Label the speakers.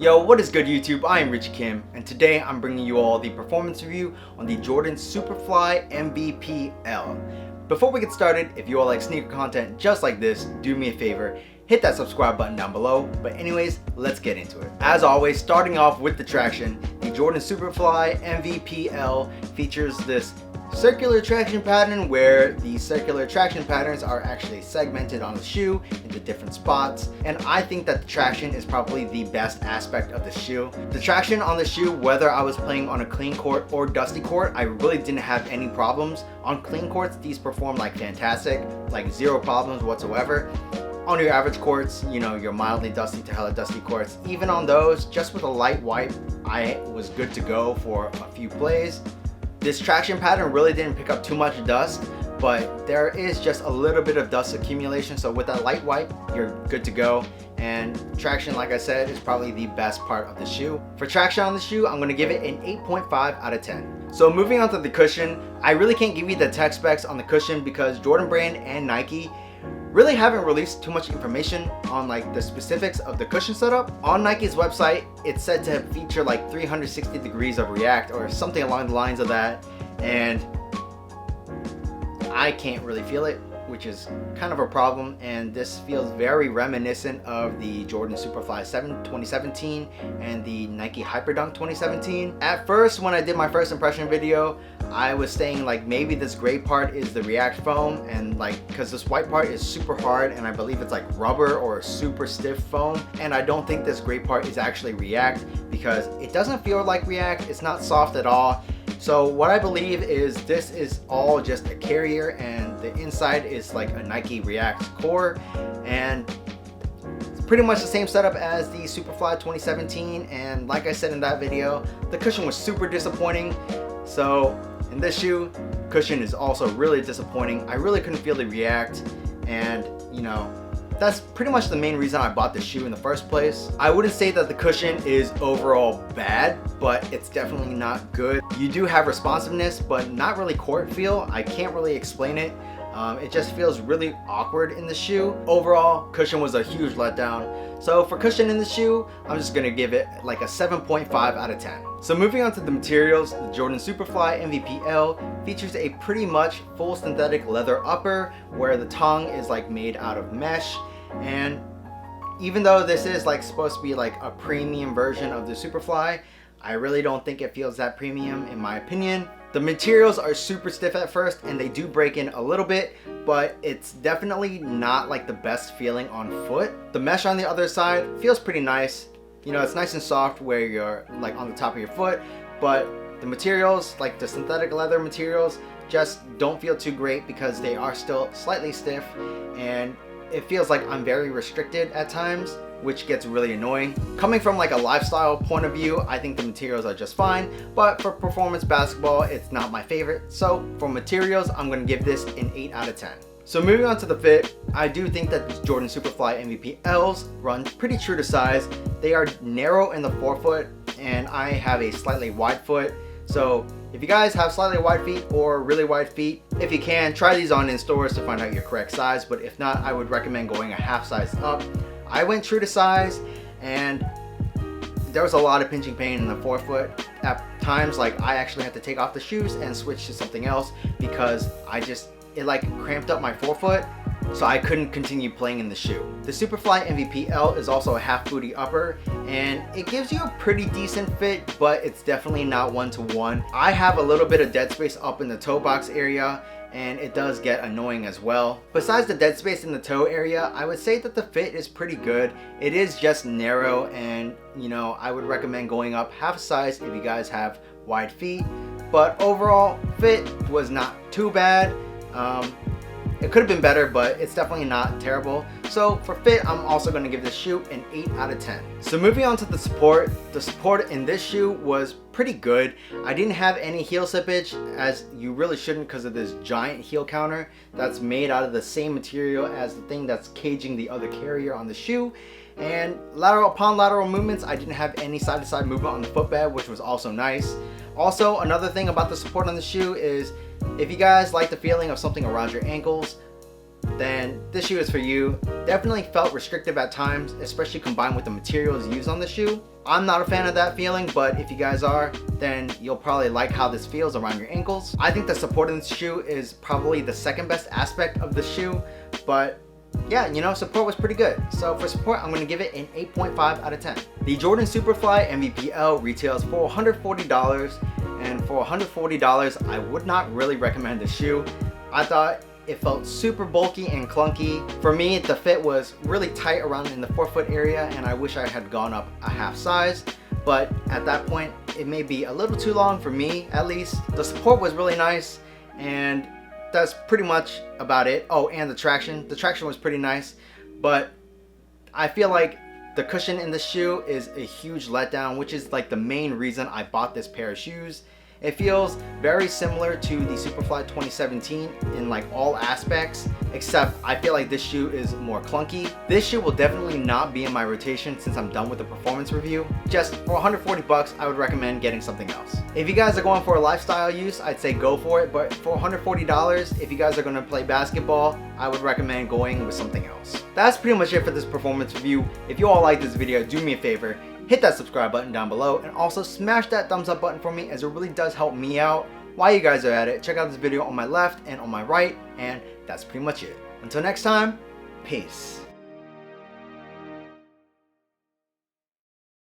Speaker 1: Yo, what is good YouTube? I am Richie Kim, and today I'm bringing you all the performance review on the Jordan Super.Fly MVP-L. Before we get started, if you all like sneaker content just like this, do me a favor, hit that subscribe button down below. But anyways, let's get into it. As always, starting off with the traction, the Jordan Super.Fly MVP-L features this circular traction pattern where the circular traction patterns are actually segmented on the shoe into different spots, and I think that the traction is probably the best aspect of the shoe. The traction on the shoe, whether I was playing on a clean court or dusty court, I really didn't have any problems. On clean courts, these perform like fantastic, like zero problems whatsoever. On your average courts, you know, your mildly dusty to hella dusty courts, even on those, just with a light wipe, I was good to go for a few plays. This traction pattern really didn't pick up too much dust, but there is just a little bit of dust accumulation, so with that light wipe, you're good to go. And traction, like I said, is probably the best part of the shoe. For traction on the shoe, I'm going to give it an 8.5 out of 10. So moving on to the cushion, I really can't give you the tech specs on the cushion because Jordan Brand and Nike really haven't released too much information on like the specifics of the cushion setup. On Nike's website, it's said to feature like 360 degrees of react or something along the lines of that, and I can't really feel it, which is kind of a problem. And this feels very reminiscent of the Jordan Super.Fly 7 2017 and the Nike Hyperdunk 2017. At first, when I did my first impression video, I was saying like maybe this gray part is the react foam, and like because this white part is super hard and I believe it's like rubber or super stiff foam, and I don't think this gray part is actually react because it doesn't feel like react. It's not soft at all. So what I believe is this is all just a carrier, and the inside is like a Nike React core, and it's pretty much the same setup as the Super.Fly 2017. And like I said in that video, the cushion was super disappointing. So in this shoe, cushion is also really disappointing. I really couldn't feel the react, and you know, that's pretty much the main reason I bought this shoe in the first place. I wouldn't say that the cushion is overall bad, but it's definitely not good. You do have responsiveness, but not really court feel. I can't really explain it. It just feels really awkward in the shoe. Overall, cushion was a huge letdown. So for cushion in the shoe, I'm just gonna give it like a 7.5 out of 10. So moving on to the materials, the Jordan Super.Fly MVP-L features a pretty much full synthetic leather upper where the tongue is like made out of mesh. And even though this is like supposed to be like a premium version of the Super.Fly, I really don't think it feels that premium in my opinion. The materials are super stiff at first and they do break in a little bit, but it's definitely not like the best feeling on foot. The mesh on the other side feels pretty nice. You know, it's nice and soft where you're like on the top of your foot, but the materials, like the synthetic leather materials, just don't feel too great because they are still slightly stiff, and it feels like I'm very restricted at times, which gets really annoying. Coming from like a lifestyle point of view, I think the materials are just fine, but for performance basketball, it's not my favorite. So for materials, I'm gonna give this an 8 out of 10. So moving on to the fit, I do think that these Jordan Super.Fly MVP-Ls run pretty true to size. They are narrow in the forefoot, and I have a slightly wide foot. So if you guys have slightly wide feet or really wide feet, if you can, try these on in stores to find out your correct size. But if not, I would recommend going a half size up. I went true to size, and there was a lot of pinching pain in the forefoot. At times, like I actually had to take off the shoes and switch to something else because it like cramped up my forefoot, so I couldn't continue playing in the shoe. The Super.Fly MVP-L is also a half booty upper, and it gives you a pretty decent fit, but it's definitely not one-to-one. I have a little bit of dead space up in the toe box area, and it does get annoying as well. Besides the dead space in the toe area, I would say that the fit is pretty good. It is just narrow, and you know, I would recommend going up half size if you guys have wide feet. But overall, fit was not too bad. It could have been better, but it's definitely not terrible. So for fit, I'm also going to give this shoe an 8 out of 10. So moving on to the support in this shoe was pretty good. I didn't have any heel slippage, as you really shouldn't because of this giant heel counter that's made out of the same material as the thing that's caging the other carrier on the shoe. And upon lateral movements, I didn't have any side-to-side movement on the footbed, which was also nice. Also, another thing about the support on the shoe is if you guys like the feeling of something around your ankles, then this shoe is for you. Definitely felt restrictive at times, especially combined with the materials used on the shoe. I'm not a fan of that feeling, but if you guys are, then you'll probably like how this feels around your ankles. I think the support in this shoe is probably the second best aspect of the shoe, but yeah, you know, support was pretty good. So for support, I'm gonna give it an 8.5 out of 10. The Jordan Super.Fly MVP-L retails for $140, and for $140, I would not really recommend this shoe. I thought it felt super bulky and clunky. For me, the fit was really tight around in the forefoot area, and I wish I had gone up a half size. But at that point, it may be a little too long for me, at least. The support was really nice, and that's pretty much about it. Oh, and the traction. The traction was pretty nice, but I feel like the cushion in the shoe is a huge letdown, which is like the main reason I bought this pair of shoes. It feels very similar to the Super.Fly 2017 in like all aspects, except I feel like this shoe is more clunky. This shoe will definitely not be in my rotation since I'm done with the performance review. Just for 140 bucks, I would recommend getting something else. If you guys are going for a lifestyle use, I'd say go for it, but for $140, if you guys are gonna play basketball, I would recommend going with something else. That's pretty much it for this performance review. If you all like this video, do me a favor, hit that subscribe button down below, and also smash that thumbs up button for me, as it really does help me out. While you guys are at it, check out this video on my left and on my right, and that's pretty much it. Until next time, peace.